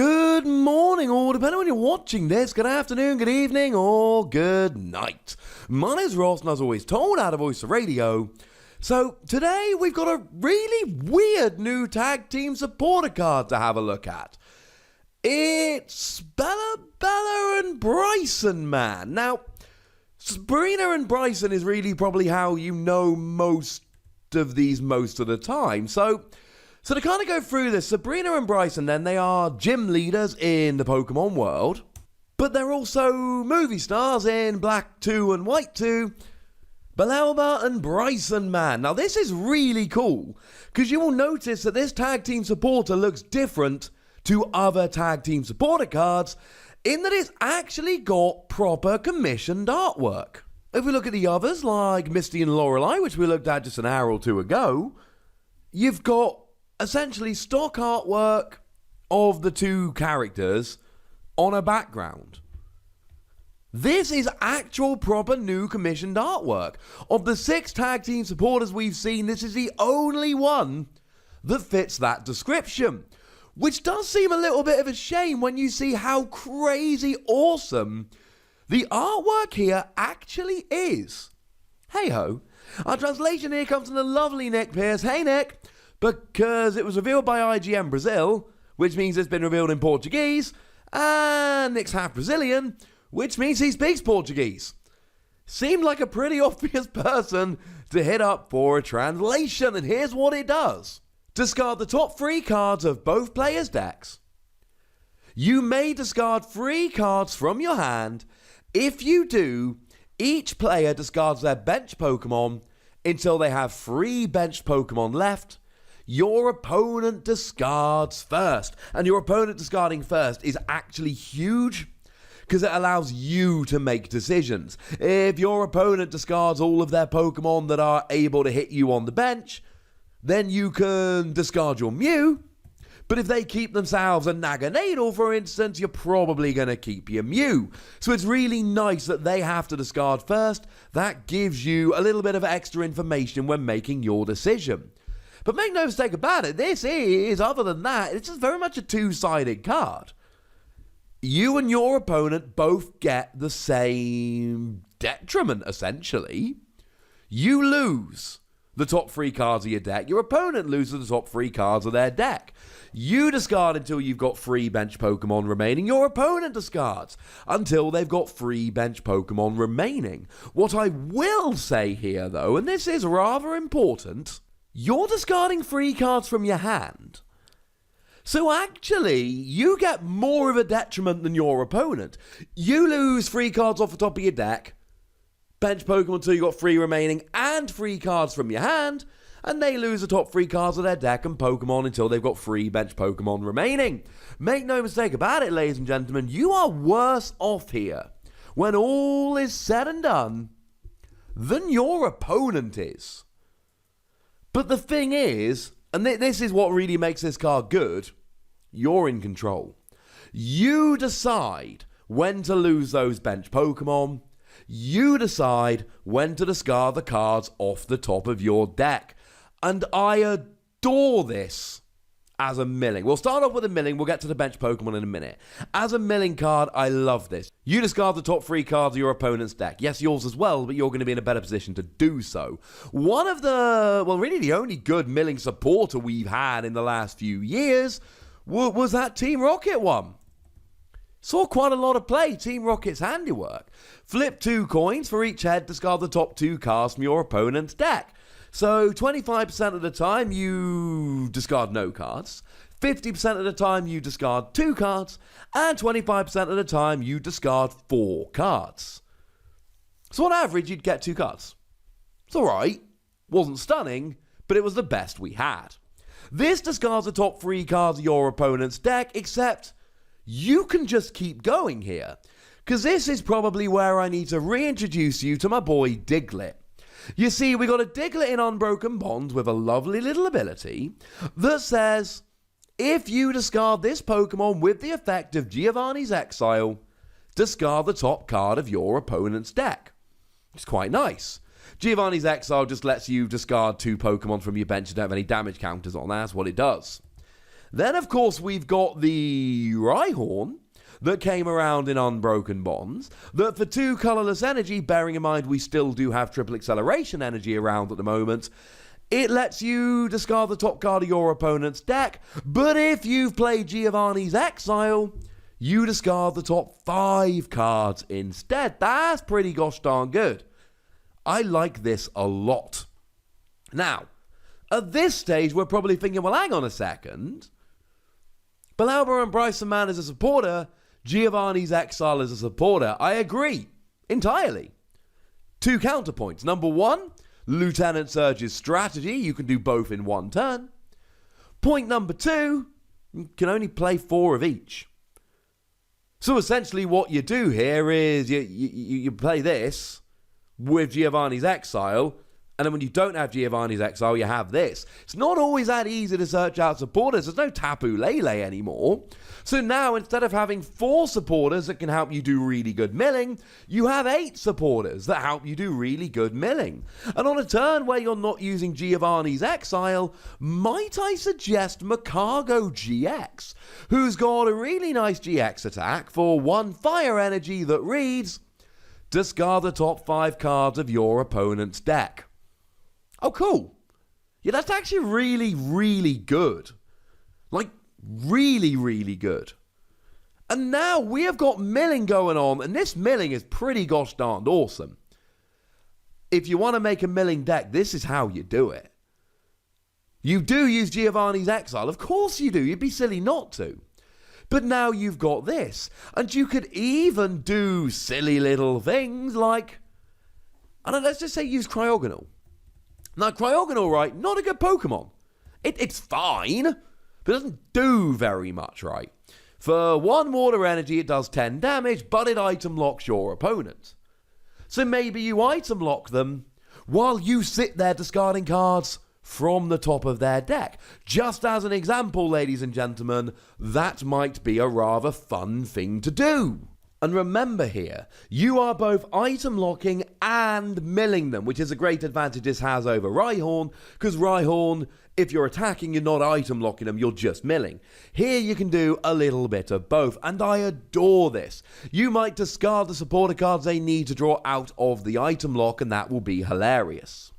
Good morning, or depending on when you're watching this, good afternoon, good evening, or good night. My name's Ross, and as always, told out of Voice of Radio. So today we've got a really weird new tag team supporter card to have a look at. It's Bellelba Brycen-Man. Now, Sabrina and Bryson is really probably how you know most of these most of the time. So to kind of go through this, Sabrina and Bryson, then, they are gym leaders in the Pokemon world, but they're also movie stars in Black 2 and White 2, Bellelba and Brycen-Man. Now, this is really cool, because you will notice that this tag team supporter looks different to other tag team supporter cards, in that it's actually got proper commissioned artwork. If we look at the others, like Misty and Lorelei, which we looked at just an hour or two ago, you've got essentially stock artwork of the two characters on a background. This is actual proper new commissioned artwork. Of the 6 tag team supporters we've seen, this is the only one that fits that description, which does seem a little bit of a shame when you see how crazy awesome the artwork here actually is. Hey ho, our translation here comes from the lovely Nick Pearce. Hey Nick. Because it was revealed by IGN Brazil, which means it's been revealed in Portuguese, and Nick's half Brazilian, which means he speaks Portuguese. Seemed like a pretty obvious person to hit up for a translation, and here's what it does. Discard the top 3 cards of both players' decks. You may discard 3 cards from your hand. If you do, each player discards their bench Pokemon until they have 3 benched Pokemon left. Your opponent discards first. And your opponent discarding first is actually huge, because it allows you to make decisions. If your opponent discards all of their Pokemon that are able to hit you on the bench, then you can discard your Mew. But if they keep themselves a Naganadel, for instance, you're probably going to keep your Mew. So it's really nice that they have to discard first. That gives you a little bit of extra information when making your decision. But make no mistake about it, this is, other than that, it's just very much a two-sided card. You and your opponent both get the same detriment, essentially. You lose the top 3 cards of your deck. Your opponent loses the top 3 cards of their deck. You discard until you've got 3 bench Pokemon remaining. Your opponent discards until they've got 3 bench Pokemon remaining. What I will say here, though, and this is rather important, you're discarding 3 cards from your hand. So actually, you get more of a detriment than your opponent. You lose 3 cards off the top of your deck, bench Pokemon until you got 3 remaining, and 3 cards from your hand, and they lose the top 3 cards of their deck and Pokemon until they've got 3 bench Pokemon remaining. Make no mistake about it, ladies and gentlemen, you are worse off here, when all is said and done, than your opponent is. But the thing is, and this is what really makes this card good, you're in control. You decide when to lose those bench Pokemon. You decide when to discard the cards off the top of your deck. And I adore this as a milling. We'll start off with a milling. We'll get to the bench Pokemon in a minute. As a milling card, I love this. You discard the top 3 cards of your opponent's deck. Yes, yours as well, but you're going to be in a better position to do so. One of the, well, really the only good milling supporter we've had in the last few years was that Team Rocket one. Saw quite a lot of play, Team Rocket's handiwork. Flip 2 coins for each head, discard the top 2 cards from your opponent's deck. So 25% of the time you discard no cards, 50% of the time you discard 2 cards, and 25% of the time you discard 4 cards. So on average you'd get 2 cards. It's alright, wasn't stunning, but it was the best we had. This discards the top 3 cards of your opponent's deck, except you can just keep going here, because this is probably where I need to reintroduce you to my boy Diglett. You see, we got a Diglett in Unbroken Bonds with a lovely little ability that says, if you discard this Pokemon with the effect of Giovanni's Exile, discard the top card of your opponent's deck. It's quite nice. Giovanni's Exile just lets you discard 2 Pokemon from your bench that don't have any damage counters on. That's what it does. Then, of course, we've got the Rhyhorn that came around in Unbroken Bonds, that for 2 colourless energy, bearing in mind we still do have triple acceleration energy around at the moment, it lets you discard the top card of your opponent's deck, but if you've played Giovanni's Exile, you discard the top 5 cards instead. That's pretty gosh darn good. I like this a lot. Now, at this stage, we're probably thinking, well, hang on a second. Bellelba Brycen-Man is a supporter, Giovanni's Exile is a supporter. I agree entirely. 2 counterpoints. Number 1, Lieutenant Surge's strategy. You can do both in 1 turn. Point number 2, you can only play 4 of each. So essentially what you do here is you play this with Giovanni's Exile, and then when you don't have Giovanni's Exile, you have this. It's not always that easy to search out supporters. There's no Tapu Lele anymore. So now, instead of having 4 supporters that can help you do really good milling, you have 8 supporters that help you do really good milling. And on a turn where you're not using Giovanni's Exile, might I suggest Macago GX, who's got a really nice GX attack for 1 fire energy that reads, discard the top 5 cards of your opponent's deck. Oh, cool. Yeah, that's actually really, really good. Like, really, really good. And now we have got milling going on, and this milling is pretty gosh darned awesome. If you want to make a milling deck, this is how you do it. You do use Giovanni's Exile. Of course you do. You'd be silly not to. But now you've got this. And you could even do silly little things like, I don't know, let's just say use Cryogonal. Now, Cryogonal, right, not a good Pokemon. It's fine, but it doesn't do very much, right? For 1 water energy, it does 10 damage, but it item locks your opponent. So maybe you item lock them while you sit there discarding cards from the top of their deck. Just as an example, ladies and gentlemen, that might be a rather fun thing to do. And remember here, you are both item locking and milling them, which is a great advantage this has over Rhyhorn, because Rhyhorn, if you're attacking, you're not item locking them, you're just milling. Here you can do a little bit of both, and I adore this. You might discard the supporter cards they need to draw out of the item lock, and that will be hilarious.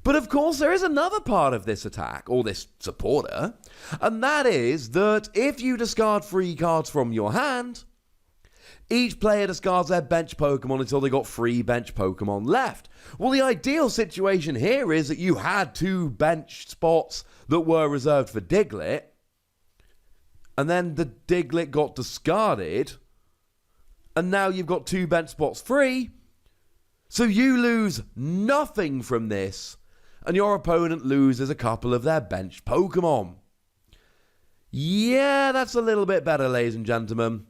But of course, there is another part of this attack, or this supporter, and that is that if you discard 3 cards from your hand, each player discards their bench Pokemon until they got 3 bench Pokemon left. Well, the ideal situation here is that you had 2 bench spots that were reserved for Diglett, and then the Diglett got discarded, and now you've got 2 bench spots free, so you lose nothing from this, and your opponent loses a couple of their bench Pokemon. Yeah, that's a little bit better, ladies and gentlemen.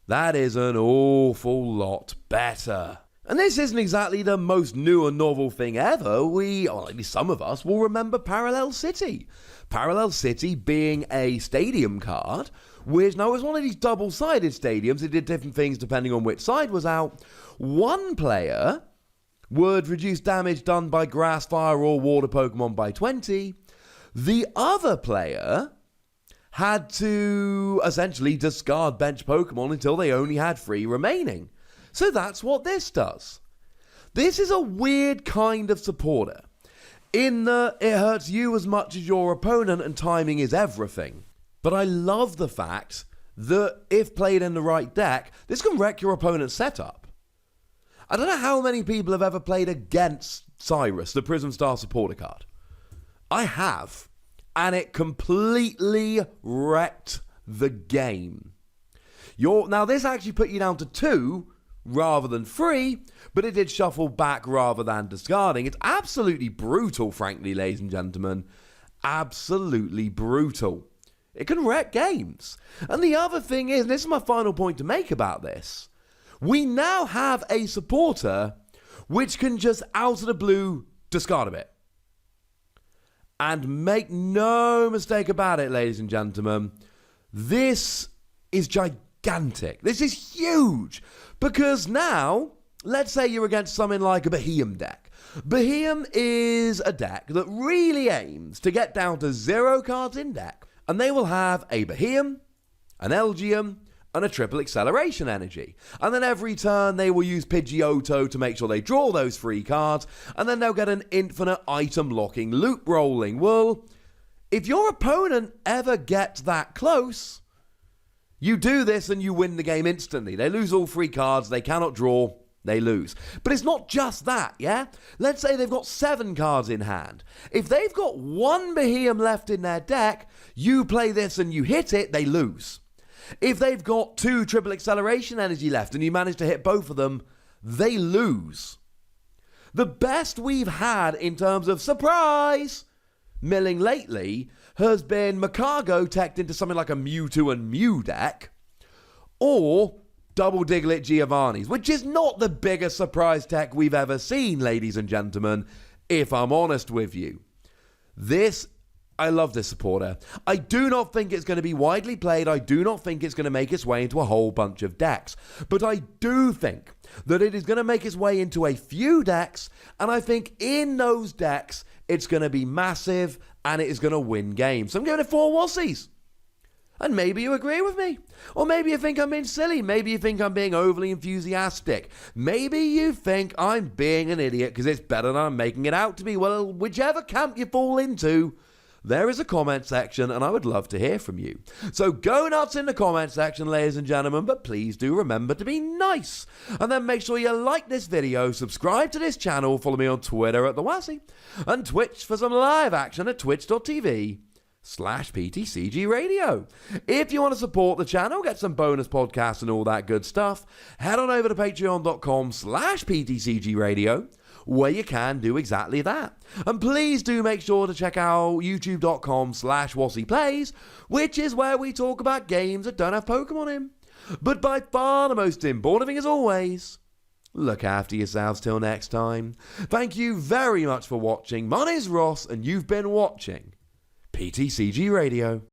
That is an awful lot better. And this isn't exactly the most new and novel thing ever. Or at least some of us, will remember Parallel City. Parallel City being a stadium card, which now was one of these double-sided stadiums. It did different things depending on which side was out. One player would reduce damage done by grass, fire, or water Pokemon by 20. The other player had to essentially discard bench Pokemon until they only had 3 remaining. So that's what this does. This is a weird kind of supporter, in that it hurts you as much as your opponent and timing is everything. But I love the fact that if played in the right deck, this can wreck your opponent's setup. I don't know how many people have ever played against Cyrus, the Prism Star supporter card. I have. And it completely wrecked the game. Now, this actually put you down to 2 rather than 3, but it did shuffle back rather than discarding. It's absolutely brutal, frankly, ladies and gentlemen. Absolutely brutal. It can wreck games. And the other thing is, and this is my final point to make about this, we now have a supporter which can just out of the blue discard a bit. And make no mistake about it, ladies and gentlemen, this is gigantic. This is huge. Because now, let's say you're against something like a Beheeyem deck. Beheeyem is a deck that really aims to get down to 0 cards in deck and they will have a Bohemian, an Elgium, and a triple acceleration energy. And then every turn they will use Pidgeotto to make sure they draw those 3 cards, and then they'll get an infinite item locking loop rolling. Well, if your opponent ever gets that close, you do this and you win the game instantly. They lose all 3 cards, they cannot draw, they lose. But it's not just that, yeah? Let's say they've got 7 cards in hand. If they've got 1 Bohemian left in their deck, you play this and you hit it, they lose. If they've got 2 triple acceleration energy left and you manage to hit both of them, they lose. The best we've had in terms of surprise milling lately has been Macargo teched into something like a Mewtwo and Mew deck, or Double Diglett Giovanni's, which is not the biggest surprise tech we've ever seen, ladies and gentlemen, if I'm honest with you. I love this supporter. I do not think it's going to be widely played. I do not think it's going to make its way into a whole bunch of decks. But I do think that it is going to make its way into a few decks, and I think in those decks, it's going to be massive, and it is going to win games. So I'm giving it 4 Wassies. And maybe you agree with me. Or maybe you think I'm being silly. Maybe you think I'm being overly enthusiastic. Maybe you think I'm being an idiot because it's better than I'm making it out to be. Well, whichever camp you fall into, there is a comment section, and I would love to hear from you. So go nuts in the comment section, ladies and gentlemen, but please do remember to be nice. And then make sure you like this video, subscribe to this channel, follow me on Twitter at The Wassie, and Twitch for some live action at twitch.tv/PTCGRadio. If you want to support the channel, get some bonus podcasts and all that good stuff, head on over to patreon.com/PTCGRadio, where you can do exactly that. And please do make sure to check out youtube.com/WassiePlays, which is where we talk about games that don't have Pokemon in. But by far the most important thing, as always, look after yourselves till next time. Thank you very much for watching. My name's Ross, and you've been watching PTCG Radio.